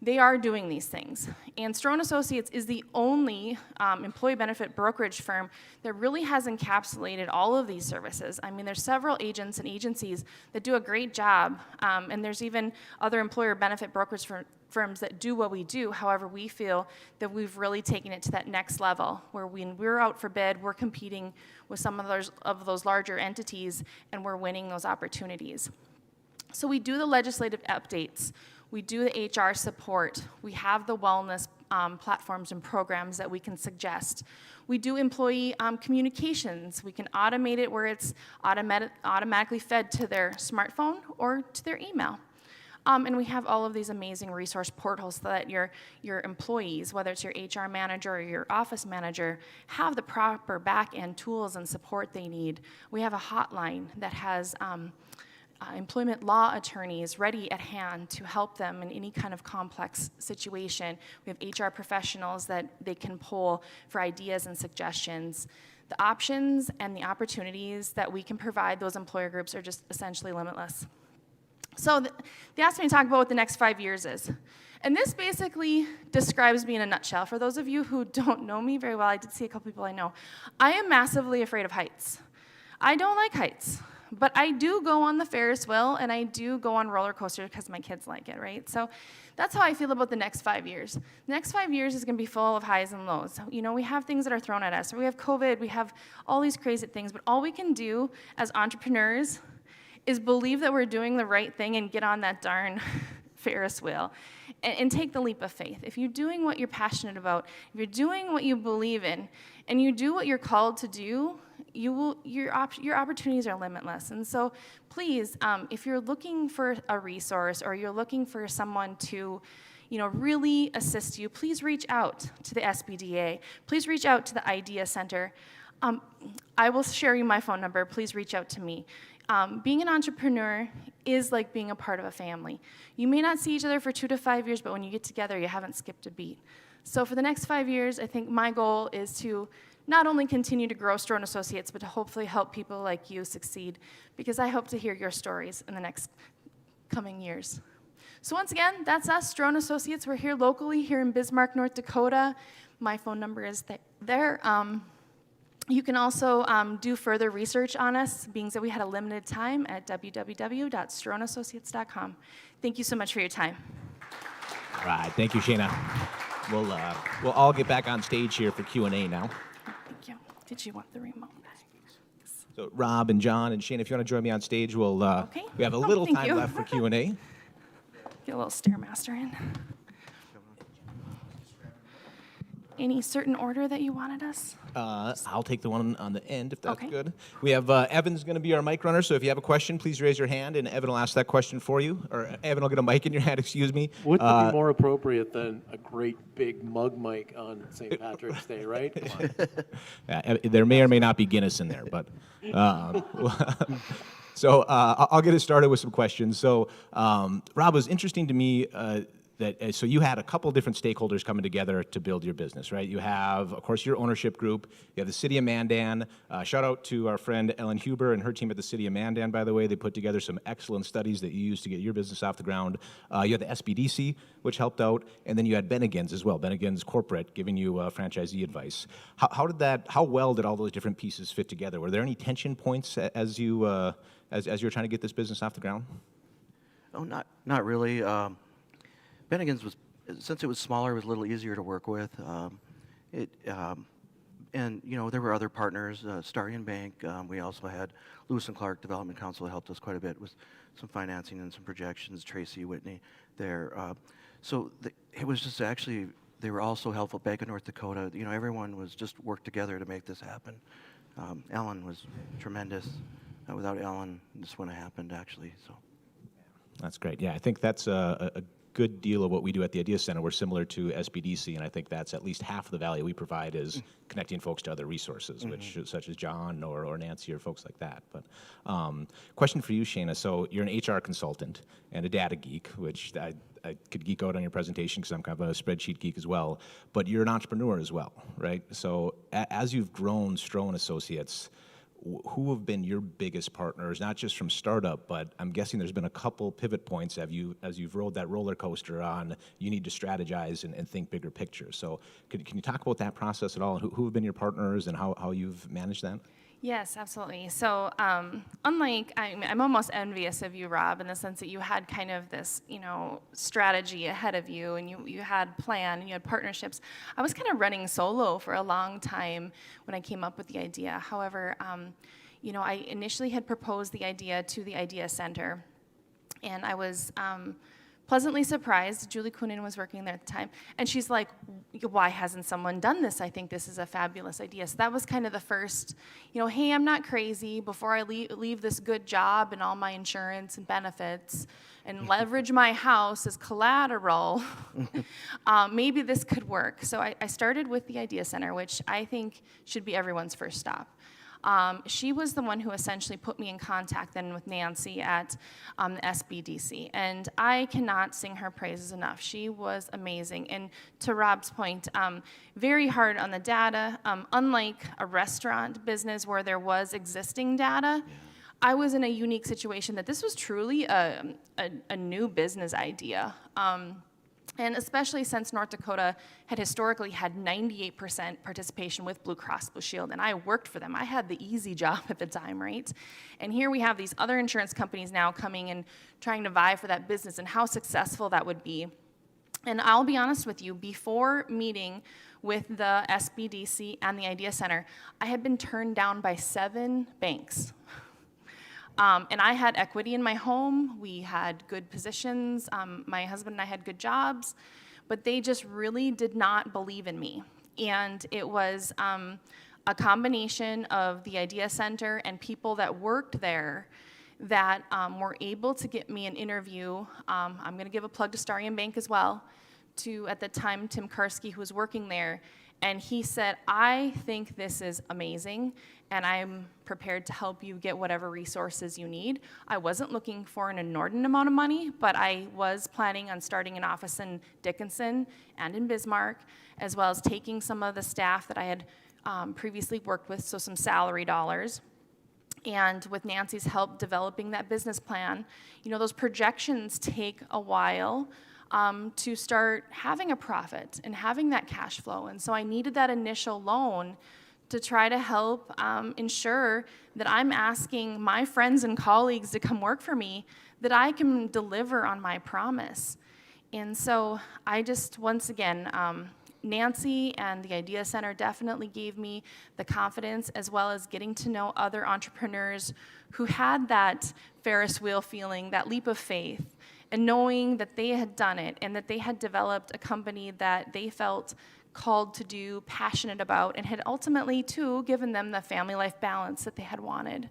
They are doing these things. And Stroh & Associates is the only employee benefit brokerage firm that really has encapsulated all of these services. I mean, there's several agents and agencies that do a great job, and there's even other employer benefit brokerage firms that do what we do. However, we feel that we've really taken it to that next level, where when we're out for bid, we're competing with some of those larger entities, and we're winning those opportunities. So we do the legislative updates. We do the HR support. We have the wellness platforms and programs that we can suggest. We do employee communications. We can automate it where it's automatically fed to their smartphone or to their email. And we have all of these amazing resource portals so that your employees, whether it's your HR manager or your office manager, have the proper back-end tools and support they need. We have a hotline that has employment law attorneys ready at hand to help them in any kind of complex situation. We have HR professionals that they can pull for ideas and suggestions. The options and the opportunities that we can provide those employer groups are just essentially limitless. So they asked me to talk about what the next 5 years is. And this basically describes me in a nutshell. For those of you who don't know me very well, I did see a couple people I know. I am massively afraid of heights. I don't like heights. But I do go on the Ferris wheel, and I do go on roller coasters because my kids like it, right? So that's how I feel about the next 5 years. The next 5 years is going to be full of highs and lows. You know, we have things that are thrown at us. We have COVID. We have all these crazy things. But all we can do as entrepreneurs is believe that we're doing the right thing and get on that darn Ferris wheel and take the leap of faith. If you're doing what you're passionate about, if you're doing what you believe in, and you do what you're called to do, your opportunities are limitless. And so please, if you're looking for a resource or you're looking for someone to really assist you, please reach out to the SBDA. Please reach out to the Idea Center. I will share you my phone number. Please reach out to me. Being an entrepreneur is like being a part of a family. You may not see each other for 2 to 5 years, but when you get together, you haven't skipped a beat. So for the next 5 years, I think my goal is to not only continue to grow Stroh & Associates, but to hopefully help people like you succeed, because I hope to hear your stories in the next coming years. So once again, that's us, Stroh & Associates. We're here locally, here in Bismarck, North Dakota. My phone number is there. You can also do further research on us, being that we had a limited time at www.strohandassociates.com. Thank you so much for your time. All right, thank you, Sheyna. We'll all get back on stage here for Q&A now. Thank you. Did you want the remote? So Rob and John and Sheyna, if you want to join me on stage, we have a little thank time you. left for Q&A. Get a little Stairmaster in. Any certain order that you wanted us? I'll take the one on the end, if that's Okay. good. We have Evan's going to be our mic runner, so if you have a question, please raise your hand, and Evan will ask that question for you. Or Evan will get a mic in your hand, excuse me. Wouldn't it be more appropriate than a great big mug mic on St. Patrick's Day, right? Come on. There may or may not be Guinness in there, but... So I'll get it started with some questions. So Rob, it was interesting to me so you had a couple different stakeholders coming together to build your business, right? You have, of course, your ownership group. You have the City of Mandan. Shout out to our friend Ellen Huber and her team at the City of Mandan, by the way. They put together some excellent studies that you used to get your business off the ground. You had the SBDC, which helped out, and then you had Bennigan's as well. Bennigan's corporate giving you franchisee advice. How well did all those different pieces fit together? Were there any tension points as you were trying to get this business off the ground? Oh, not really. Bennigan's since it was smaller, it was a little easier to work with. And there were other partners, Starian Bank. We also had Lewis and Clark Development Council that helped us quite a bit with some financing and some projections. Tracy Whitney there. It was just actually they were all so helpful. Bank of North Dakota. Everyone was just worked together to make this happen. Ellen was tremendous. Without Ellen, this wouldn't have happened actually. So. That's great. Yeah, I think that's a good deal of what we do at the Idea Center. We're similar to SBDC, and I think that's at least half of the value we provide is connecting folks to other resources, such as John or Nancy or folks like that. But question for you, Sheyna. So you're an HR consultant and a data geek, which I could geek out on your presentation because I'm kind of a spreadsheet geek as well. But you're an entrepreneur as well, right? So as you've grown Stroh & Associates, who have been your biggest partners, not just from startup, but I'm guessing there's been a couple pivot points as you've rode that roller coaster on you need to strategize and think bigger picture. So can you talk about that process at all? Who have been your partners and how you've managed that? Yes, absolutely. So I'm almost envious of you, Rob, in the sense that you had kind of this, strategy ahead of you, and you had plan, and you had partnerships. I was kind of running solo for a long time when I came up with the idea. However, I initially had proposed the idea to the Idea Center, and I was pleasantly surprised. Julie Coonan was working there at the time, and she's like, why hasn't someone done this? I think this is a fabulous idea. So that was kind of the first, hey, I'm not crazy. Before I leave this good job and all my insurance and benefits and leverage my house as collateral, maybe this could work. So I started with the Idea Center, which I think should be everyone's first stop. She was the one who essentially put me in contact then with Nancy at the SBDC, and I cannot sing her praises enough. She was amazing, and to Rob's point, very hard on the data. Unlike a restaurant business where there was existing data, I was in a unique situation that this was truly a new business idea. And especially since North Dakota had historically had 98% participation with Blue Cross Blue Shield, and I worked for them. I had the easy job at the time, right? And here we have these other insurance companies now coming and trying to vie for that business and how successful that would be. And I'll be honest with you, before meeting with the SBDC and the Idea Center, I had been turned down by 7 banks. And I had equity in my home. We had good positions. My husband and I had good jobs. But they just really did not believe in me. And it was a combination of the Idea Center and people that worked there that were able to get me an interview. I'm going to give a plug to Starian Bank as well, to, at the time, Tim Karski, who was working there. And he said, I think this is amazing, and I'm prepared to help you get whatever resources you need. I wasn't looking for an inordinate amount of money, but I was planning on starting an office in Dickinson and in Bismarck, as well as taking some of the staff that I had previously worked with, so some salary dollars. And with Nancy's help developing that business plan, you know, those projections take a while to start having a profit and having that cash flow. And so I needed that initial loan to try to help ensure that I'm asking my friends and colleagues to come work for me, that I can deliver on my promise. And so I just, once again, Nancy and the Idea Center definitely gave me the confidence, as well as getting to know other entrepreneurs who had that Ferris wheel feeling, that leap of faith, and knowing that they had done it and that they had developed a company that they felt called to do, passionate about, and had ultimately, too, given them the family life balance that they had wanted.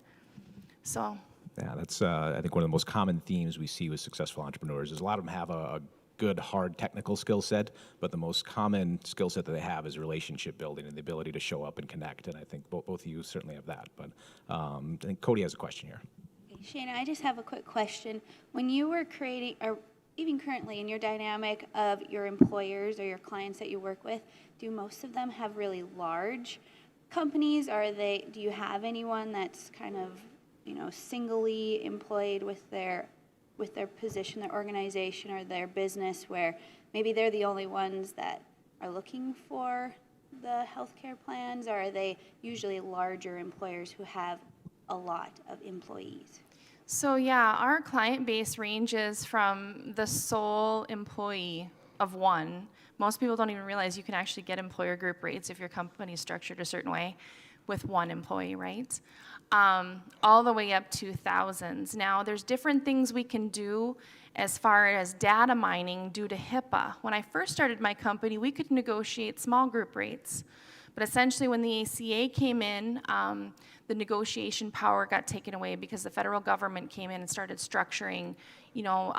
So. Yeah, that's, I think, one of the most common themes we see with successful entrepreneurs is a lot of them have a good, hard technical skill set, but the most common skill set that they have is relationship building and the ability to show up and connect. And I think both of you certainly have that. But I think Cody has a question here. Sheyna, I just have a quick question. When you were creating, or even currently in your dynamic of your employers or your clients that you work with, do most of them have really large companies? Or do you have anyone that's kind of, you know, singly employed with their position, their organization, or their business, where maybe they're the only ones that are looking for the healthcare plans? Or are they usually larger employers who have a lot of employees? So yeah, our client base ranges from the sole employee of one. Most people don't even realize you can actually get employer group rates if your company is structured a certain way with one employee, right? All the way up to thousands. Now, there's different things we can do as far as data mining due to HIPAA. When I first started my company, we could negotiate small group rates. But essentially, when the ACA came in, the negotiation power got taken away because the federal government came in and started structuring, you know,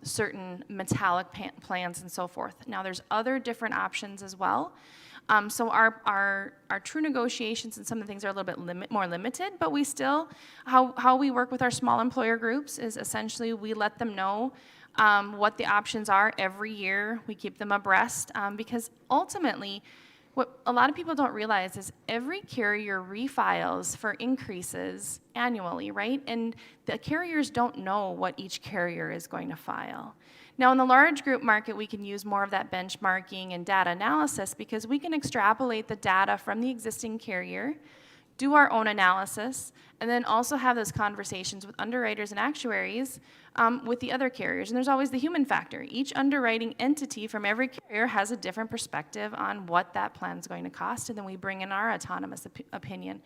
certain metallic plans and so forth. Now, there's other different options as well. So our true negotiations and some of the things are a little bit more limited, but we still, how we work with our small employer groups is essentially we let them know what the options are every year. We keep them abreast because ultimately, what a lot of people don't realize is every carrier refiles for increases annually, right? And the carriers don't know what each carrier is going to file. Now, in the large group market, we can use more of that benchmarking and data analysis because we can extrapolate the data from the existing carrier, do our own analysis, and then also have those conversations with underwriters and actuaries with the other carriers. And there's always the human factor. Each underwriting entity from every carrier has a different perspective on what that plan is going to cost, and then we bring in our autonomous opinion.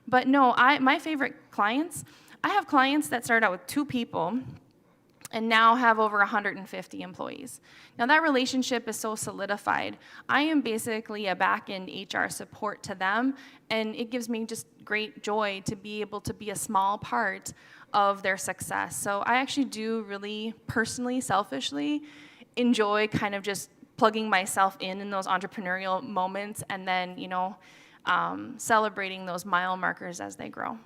But no, my favorite clients, I have clients that start out with 2 people and now have over 150 employees. Now that relationship is so solidified. I am basically a back-end HR support to them, and it gives me just great joy to be able to be a small part of their success. So I actually do really personally, selfishly enjoy kind of just plugging myself in those entrepreneurial moments and then, you know, celebrating those mile markers as they grow.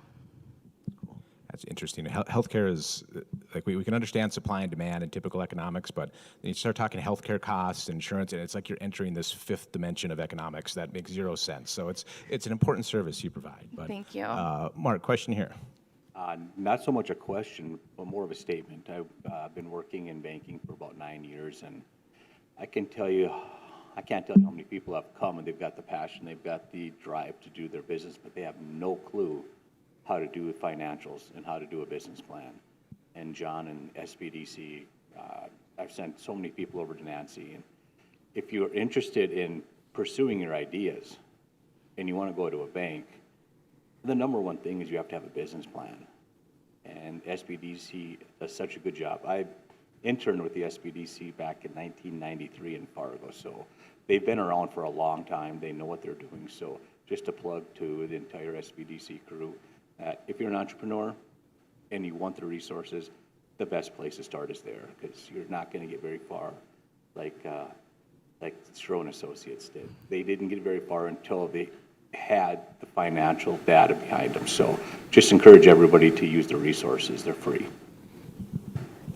That's interesting. Healthcare is, like, we can understand supply and demand and typical economics, but then you start talking healthcare costs, insurance, and it's like you're entering this 5th dimension of economics that makes 0 sense. So it's an important service you provide. But, thank you. Mark, question here. Not so much a question, but more of a statement. I've been working in banking for about 9 years, and I can't tell you how many people have come and they've got the passion, they've got the drive to do their business, but they have no clue how to do financials and how to do a business plan. And John and SBDC, I've sent so many people over to Nancy. And if you're interested in pursuing your ideas and you want to go to a bank, the number one thing is you have to have a business plan. And SBDC does such a good job. I interned with the SBDC back in 1993 in Fargo, so they've been around for a long time. They know what they're doing. So just a plug to the entire SBDC crew. If you're an entrepreneur and you want the resources, the best place to start is there because you're not going to get very far. Like like Stroh and Associates did. They didn't get very far until they had the financial data behind them. So just encourage everybody to use the resources. They're free.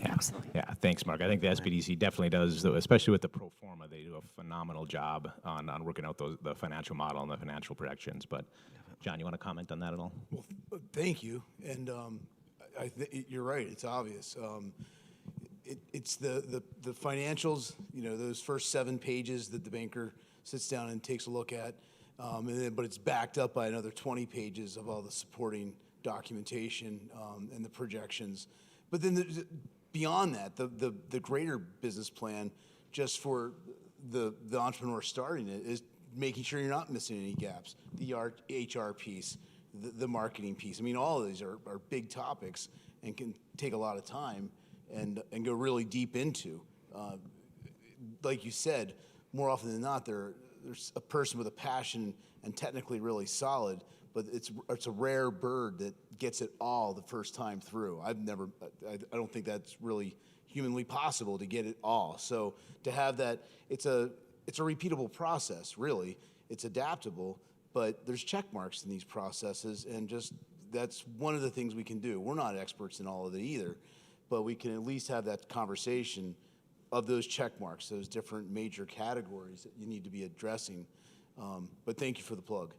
Absolutely. Yeah, thanks, Mark. I think the SBDC definitely does, especially with the pro forma, they do a phenomenal job on working out the financial model and the financial projections. But, John, you want to comment on that at all? Well, thank you. And you're right. It's obvious. It's the financials, those first 7 pages that the banker sits down and takes a look at. But it's backed up by another 20 pages of all the supporting documentation and the projections. But then beyond that, the greater business plan, just for the entrepreneur starting it, is making sure you're not missing any gaps. The HR piece, the marketing piece. I mean, all of these are big topics and can take a lot of time and go really deep into. Like you said, more often than not, there's a person with a passion and technically really solid, but it's a rare bird that gets it all the first time through. I don't think that's really humanly possible to get it all. So to have that, it's a repeatable process, really. It's adaptable, but there's check marks in these processes, and just that's one of the things we can do. We're not experts in all of it either, but we can at least have that conversation of those check marks, those different major categories that you need to be addressing. But thank you for the plug.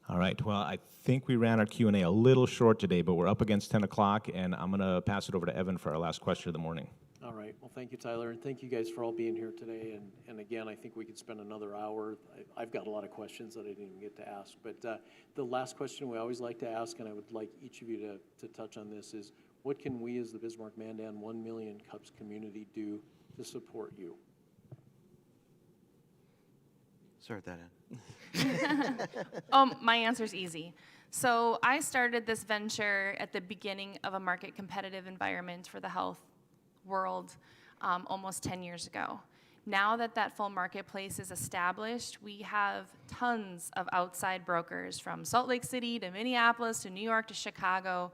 All right. Well, I think we ran our Q&A a little short today, but we're up against 10 o'clock, and I'm going to pass it over to Evan for our last question of the morning. All right. Well, thank you, Tyler, and thank you guys for all being here today. And again, I think we could spend another hour. I've got a lot of questions that I didn't even get to ask. But the last question we always like to ask, and I would like each of you to touch on this, is what can we as the Bismarck Mandan 1 Million Cups community do to support you? Start that in. My answer's easy. So I started this venture at the beginning of a market competitive environment for the health world almost 10 years ago. Now that full marketplace is established, we have tons of outside brokers from Salt Lake City to Minneapolis to New York to Chicago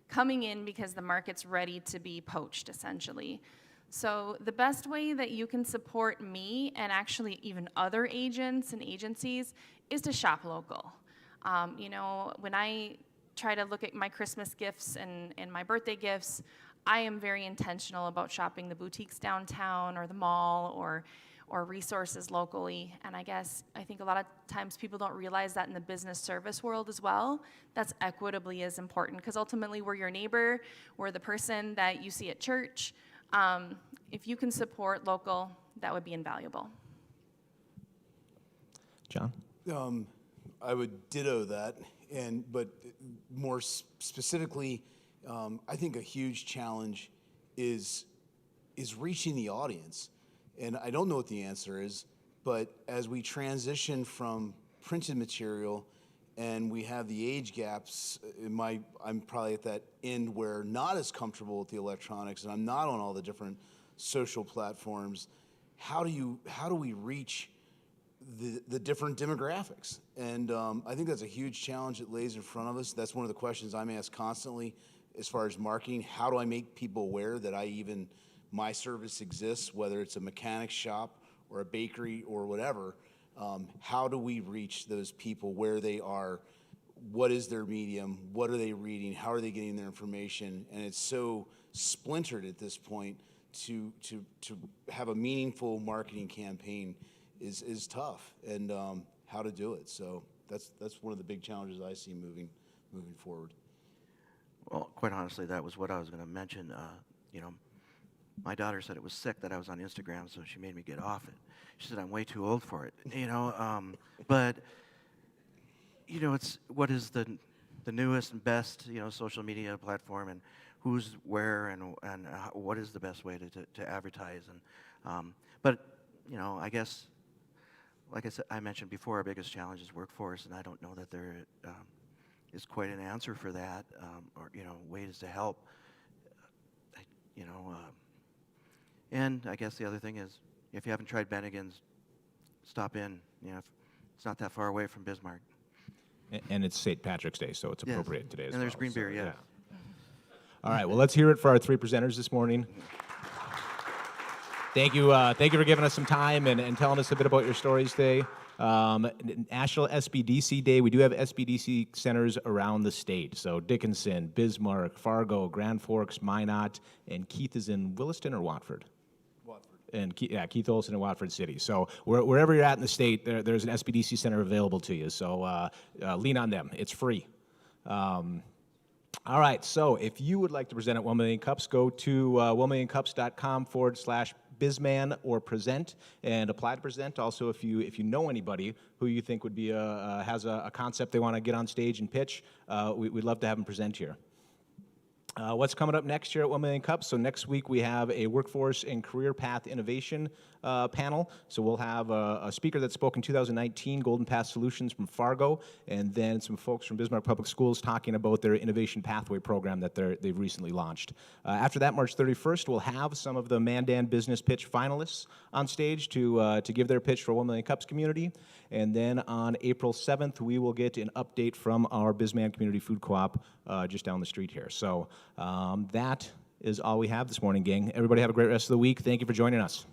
coming in because the market's ready to be poached, essentially. So the best way that you can support me and actually even other agents and agencies is to shop local. When I try to look at my Christmas gifts and my birthday gifts, I am very intentional about shopping the boutiques downtown or the mall or resources locally. And I think a lot of times people don't realize that in the business service world as well, that's equitably as important, because ultimately we're your neighbor, we're the person that you see at church. If you can support local, that would be invaluable. John? I would ditto that, but more specifically, I think a huge challenge is reaching the audience. And I don't know what the answer is, but as we transition from printed material and we have the age gaps, I'm probably at that end where not as comfortable with the electronics, and I'm not on all the different social platforms. How do we reach the different demographics? And I think that's a huge challenge that lays in front of us. That's one of the questions I'm asked constantly as far as marketing. How do I make people aware that my service exists, whether it's a mechanic shop or a bakery or whatever? How do we reach those people where they are? What is their medium? What are they reading? How are they getting their information? And it's so splintered at this point to have a meaningful marketing campaign is tough, and how to do it. So that's one of the big challenges I see moving forward. Well, quite honestly, that was what I was going to mention. My daughter said it was sick that I was on Instagram, so she made me get off it. She said I'm way too old for it, But it's what is the newest and best social media platform, and who's where, and what is the best way to advertise. And but I guess, like I said, I mentioned before, our biggest challenge is workforce, and I don't know that there is quite an answer for that, or ways to help. And I guess the other thing is, if you haven't tried Bennigan's, stop in. It's not that far away from Bismarck. And it's St. Patrick's Day, so it's appropriate today as well. And there's green beer, yeah. All right, well, let's hear it for our 3 presenters this morning. Thank you for giving us some time and telling us a bit about your stories today. National SBDC Day. We do have SBDC centers around the state. So Dickinson, Bismarck, Fargo, Grand Forks, Minot, and Keith is in Williston or Watford? And Keith Olson in Watford City. So wherever you're at in the state, there's an SBDC center available to you. So lean on them. It's free. All right. So if you would like to present at 1 Million Cups, go to 1millioncups.com/bizman or present and apply to present. Also, if you know anybody who you think would be has a concept they want to get on stage and pitch, we'd love to have them present here. What's coming up next year at 1 Million Cups? So next week we have a workforce and career path innovation panel. So we'll have a speaker that spoke in 2019, Golden Path Solutions from Fargo, and then some folks from Bismarck Public Schools talking about their innovation pathway program that they've recently launched. After that, March 31st, we'll have some of the Mandan business pitch finalists on stage to give their pitch for 1 Million Cups community. And then on April 7th, we will get an update from our Bisman Community Food Co-op just down the street here. So that is all we have this morning, gang. Everybody have a great rest of the week. Thank you for joining us.